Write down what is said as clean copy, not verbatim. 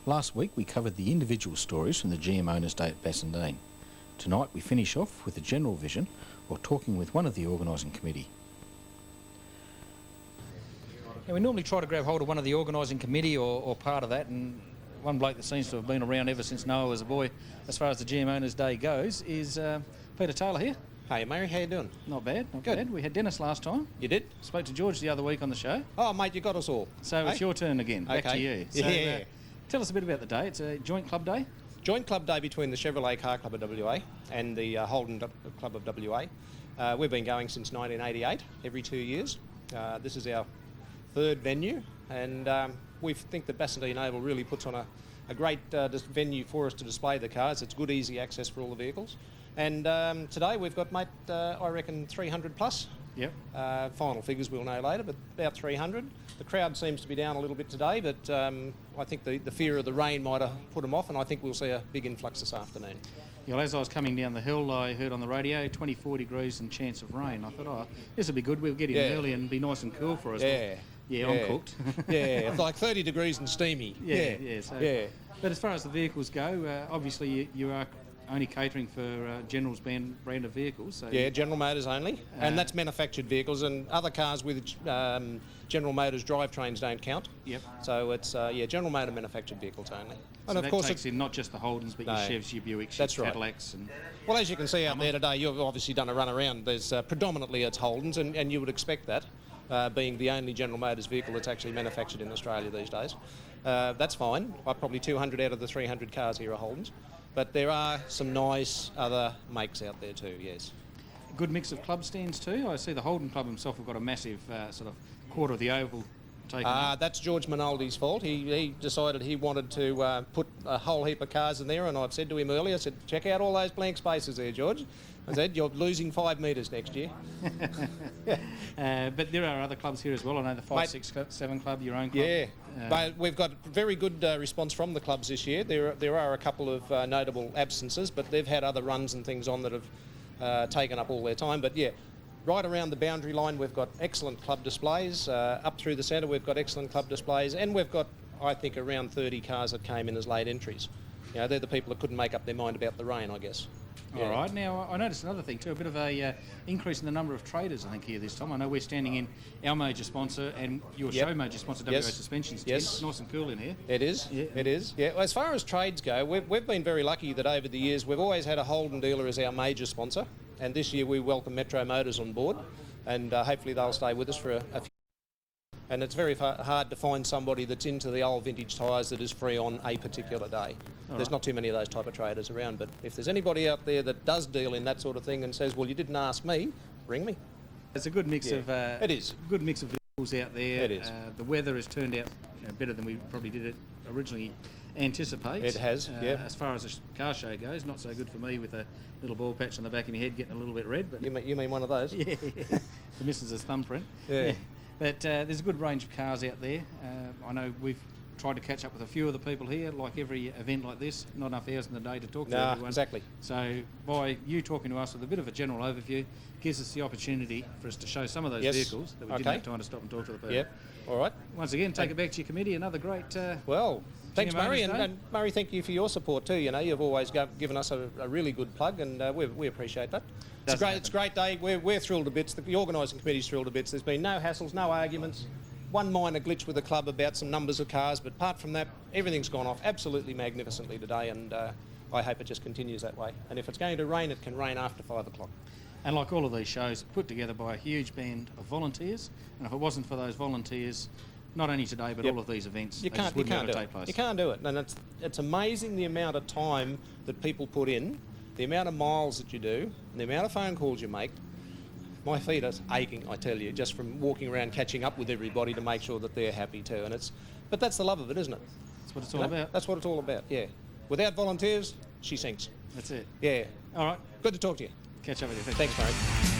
Last week we covered the individual stories from the GM Owners Day at Bassendean. Tonight we finish off with a general vision or talking with one of the organising committee. Yeah, we normally try to grab hold of one of the organising committee or part of that, and one bloke that seems to have been around ever since Noah was a boy as far as the GM Owners Day goes is Peter Taylor here. Hey Murray, how you doing? Not bad, not Good. bad. We had Dennis last time. You did? Spoke to George the other week on the show. Oh mate, you got us all. So it's your turn again, back to you. So, Yeah. Tell us a bit about the day. It's a joint club day. Joint club day between the Chevrolet Car Club of WA and the Holden Club of WA. We've been going since 1988, every 2 years. This is our third venue, and we think that Bassendean Oval really puts on a great venue for us to display the cars. It's good, easy access for all the vehicles. And today we've got, mate, I reckon 300 plus. Yep. Final figures we'll know later, but about 300. The crowd seems to be down a little bit today, but I think the fear of the rain might have put them off, and I think we'll see a big influx this afternoon. Yeah, well, as I was coming down the hill, I heard on the radio 24 degrees and chance of rain. I thought, oh, this will be good. We'll get in early and be nice and cool for us. Yeah. Yeah, I'm cooked. Yeah, it's like 30 degrees and steamy. So, But as far as the vehicles go, obviously you are only catering for General's brand of vehicles. So yeah, General Motors only, and that's manufactured vehicles, and other cars with General Motors drivetrains don't count. Yep. So it's General Motor manufactured vehicles only. So and of that course takes in not just the Holdens, but your Chevs, your Buicks, that's your right. Cadillacs. And well, as you can see out there today, you've obviously done a run around. There's predominantly it's Holdens, and you would expect that, being the only General Motors vehicle that's actually manufactured in Australia these days. That's fine. Probably 200 out of the 300 cars here are Holdens. But there are some nice other makes out there too, yes. Good mix of club stands too. I see the Holden Club himself have got a massive sort of quarter of the oval taken. That's George Minoldi's fault. He decided he wanted to put a whole heap of cars in there, and I've said to him earlier, I said, check out all those blank spaces there, George. I said, you're losing 5 metres next year. But there are other clubs here as well. I know the 5, 6, 7 club, your own club. Yeah, but we've got very good response from the clubs this year. There are a couple of notable absences, but they've had other runs and things on that have taken up all their time. But yeah, right around the boundary line we've got excellent club displays. Up through the centre we've got excellent club displays, and we've got, I think, around 30 cars that came in as late entries. You know, they're the people that couldn't make up their mind about the rain, I guess. All right. Now, I noticed another thing too, a bit of a increase in the number of traders, I think, here this time. I know we're standing in our major sponsor and your show major sponsor, WA Suspensions. Yes. It's nice and cool in here. It is. Yeah. It is. Yeah. Well, as far as trades go, we've been very lucky that over the years we've always had a Holden dealer as our major sponsor, and this year we welcome Metro Motors on board, and hopefully they'll stay with us for a few. And it's very hard to find somebody that's into the old vintage tyres that is free on a particular day. There's not too many of those type of traders around, but if there's anybody out there that does deal in that sort of thing and says, well, you didn't ask me, ring me. It's a good mix of it is. Good mix of vehicles out there. It is. The weather has turned out better than we probably did it originally anticipate. It has, yeah. As far as a car show goes, not so good for me with a little ball patch on the back of my head getting a little bit red. But you mean one of those? Yeah, the missus's thumbprint. Yeah. But there's a good range of cars out there. I know we've tried to catch up with a few of the people here, like every event like this, not enough hours in the day to talk to everyone. Exactly. So by you talking to us with a bit of a general overview, gives us the opportunity for us to show some of those vehicles that we didn't have time to stop and talk to the people. Yep. All right. Once again, take it back to your committee. Another great. Well, thanks, GM Murray, Owners Day. and Murray, thank you for your support too. You know, you've always given us a really good plug, and we appreciate that. It's a great day. We're thrilled to bits. The organising committee's thrilled to bits. There's been no hassles, no arguments. One minor glitch with the club about some numbers of cars, but apart from that, everything's gone off absolutely magnificently today, and I hope it just continues that way. And if it's going to rain, it can rain after 5 o'clock. And like all of these shows, put together by a huge band of volunteers, and if it wasn't for those volunteers, not only today but all of these events, you can't do it. You can't do it, and it's amazing the amount of time that people put in, the amount of miles that you do, and the amount of phone calls you make. My feet are aching, I tell you, just from walking around catching up with everybody to make sure that they're happy too. But that's the love of it, isn't it? That's what it's all about. That's what it's all about, yeah. Without volunteers, she sinks. That's it. Yeah. All right. Good to talk to you. Catch up with you. Thanks, Murray.